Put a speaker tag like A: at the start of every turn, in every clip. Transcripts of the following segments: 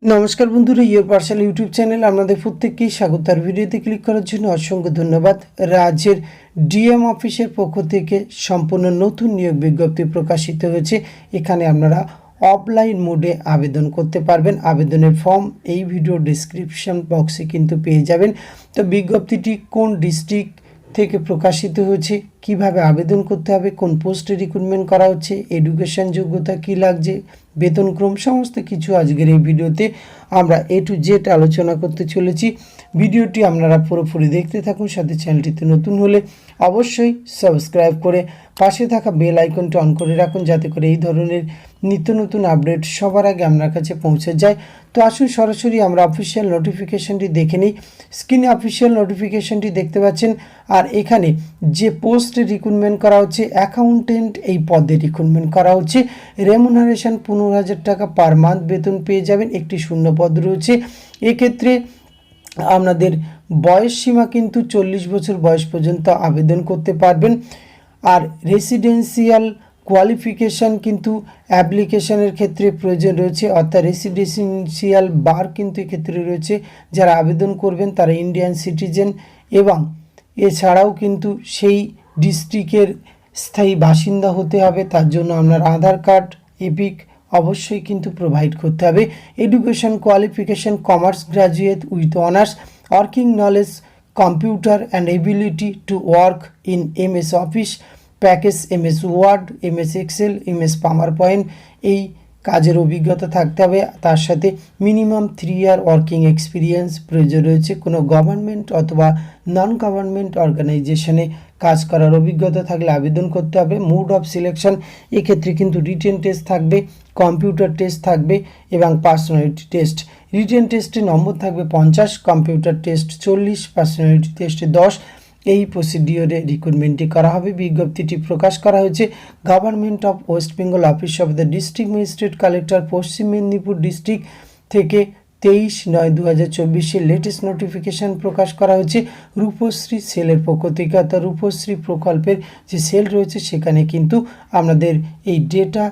A: নমস্কার বন্ধুরা, your parcel YouTube channel আপনাদের প্রত্যেককেই স্বাগত। আর ভিডিওতে ক্লিক করার জন্য অসংখ্য ধন্যবাদ। রাজ্যের ডিএম অফিসের পক্ষ থেকে সম্পূর্ণ নতুন নিয়োগ বিজ্ঞপ্তি প্রকাশিত হয়েছে। এখানে আপনারা অফলাইন মোডে আবেদন করতে পারবেন। আবেদনের ফর্ম এই ভিডিও ডিসক্রিপশন বক্সে কিন্তু পেয়ে যাবেন। তো বিজ্ঞপ্তিটি কোন ডিস্ট্রিক্ট থেকে প্রকাশিত হয়েছে, কিভাবে আবেদন করতে হবে, কোন পোস্টে রিক্রুটমেন্ট করা হচ্ছে, এডুকেশন যোগ্যতা কী লাগছে, বেতনক্রম, সমস্ত কিছু আজকের এই ভিডিওতে আমরা A to Z আলোচনা করতে চলেছি। ভিডিওটি আপনারা পুরোপুরি দেখতে থাকুন। সাথে চ্যানেলটিতে নতুন হলে অবশ্যই সাবস্ক্রাইব করে পাশে থাকা বেল আইকনটি অন করে রাখুন, যাতে করে এই ধরনের নিত্য নতুন আপডেট সবার আগে আপনার কাছে পৌঁছে যায়। তো আসুন সরাসরি আমরা অফিসিয়াল নোটিফিকেশনটি দেখে নিই। স্ক্রিনে অফিসিয়াল নোটিফিকেশনটি দেখতে পাচ্ছেন। আর এখানে যে পোস্টে রিক্রুটমেন্ট করা হচ্ছে, অ্যাকাউন্টেন্ট এই পদে রিক্রুটমেন্ট করা হচ্ছে। রেমুনারেশন 15,000 টাকা পার মান্থ বেতন পেয়ে যাবেন। একটি শূন্য পদ রয়েছে। এক্ষেত্রে আপনাদের বয়স সীমা কিন্তু 40 বছর বয়স পর্যন্ত আবেদন করতে পারবেন। আর রেসিডেন্সিয়াল কোয়ালিফিকেশান কিন্তু অ্যাপ্লিকেশনের ক্ষেত্রে প্রয়োজন রয়েছে, অর্থাৎ রেসিডেন্সিয়াল বার কিন্তু এক্ষেত্রে রয়েছে। যারা আবেদন করবেন তারা ইন্ডিয়ান সিটিজেন এবং এছাড়াও কিন্তু সেই ডিস্ট্রিক্টের স্থায়ী বাসিন্দা হতে হবে। তার জন্য আপনার আধার কার্ড, এপিক অবশ্যই কিন্তু প্রোভাইড করতে হবে। Education qualification commerce graduate with honours, working knowledge computer and ability to work in MS Office, package MS Word, MS Excel, MS PowerPoint, এই কাজের অভিজ্ঞতা থাকতে হবে। তার সাথে মিনিমাম 3 ইয়ার ওয়ার্কিং এক্সপিরিয়েন্স প্রয়োজন রয়েছে। কোনো গভর্নমেন্ট অথবা নন গভর্নমেন্ট অর্গানাইজেশনে কাজ করার অভিজ্ঞতা থাকলে আবেদন করতে হবে। মোড অফ সিলেকশন, এক্ষেত্রে কিন্তু রিটেন টেস্ট থাকবে, কম্পিউটার টেস্ট থাকবে এবং পার্সোনালিটি টেস্ট। রিটেন টেস্টে নম্বর থাকবে 50, কম্পিউটার টেস্ট 40, পার্সোনালিটি টেস্টে 10। এই প্রসিডিওরে রিক্রুটমেন্টটি করা হবে। বিজ্ঞপ্তিটি প্রকাশ করা হয়েছে government of West Bengal office of the district magistrate collector, Paschim Medinipur district থেকে 23/9/2024 লেটেস্ট নোটিফিকেশান প্রকাশ করা হয়েছে রূপশ্রী সেলের পক্ষ থেকে। অর্থাৎ রূপশ্রী প্রকল্পের যে সেল রয়েছে সেখানে কিন্তু আপনাদের এই ডেটা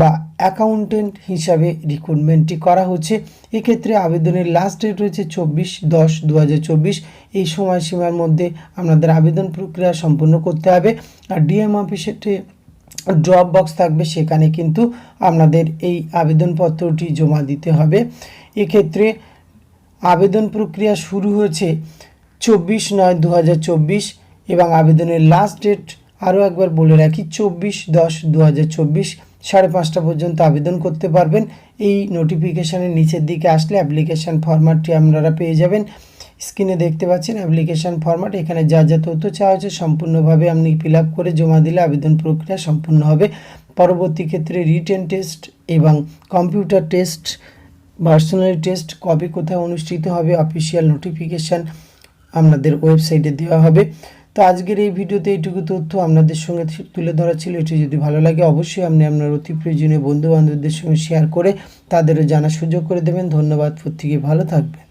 A: বা অ্যাকাউন্টেন্ট হিসাবে রিক্রুটমেন্টটি করা হচ্ছে। এক্ষেত্রে আবেদনের লাস্ট ডেট রয়েছে 24/10/2024। এই সময়সীমার মধ্যে আপনাদের আবেদন প্রক্রিয়া সম্পন্ন করতে হবে। আর ডিএম অফিসে ড্রপ বক্স থাকবে, সেখানে কিন্তু আপনাদের এই আবেদনপত্রটি জমা দিতে হবে। এক্ষেত্রে আবেদন প্রক্রিয়া শুরু হয়েছে 24/9/2024 এবং আবেদনের লাস্ট ডেট আরও একবার বলে রাখি 24/10/2024 5:30 পর্যন্ত আবেদন করতে পারবেন। এই নোটিফিকেশানের নিচের দিকে আসলে অ্যাপ্লিকেশান ফরম্যাটটি আপনারা পেয়ে যাবেন। স্ক্রিনে দেখতে পাচ্ছেন অ্যাপ্লিকেশান ফরম্যাট। এখানে যা যা তথ্য চাওয়া হচ্ছে সম্পূর্ণভাবে আপনি ফিল আপ করে জমা দিলে আবেদন প্রক্রিয়া সম্পূর্ণ হবে। পরবর্তী ক্ষেত্রে রিটেন টেস্ট এবং কম্পিউটার টেস্ট, পার্সোনাল টেস্ট কবে কোথায় অনুষ্ঠিত হবে অফিসিয়াল নোটিফিকেশান আপনাদের ওয়েবসাইটে দেওয়া হবে। তো আজকের এই ভিডিওতে এইটুকু তথ্য আপনাদের সঙ্গে তুলে ধরা ছিল। এটি যদি ভালো লাগে অবশ্যই আপনি আপনার অতি প্রয়োজনীয় বন্ধু বান্ধবদের সঙ্গে শেয়ার করে তাদেরও জানার সুযোগ করে দেবেন। ধন্যবাদ, প্রত্যেকে ভালো থাকবেন।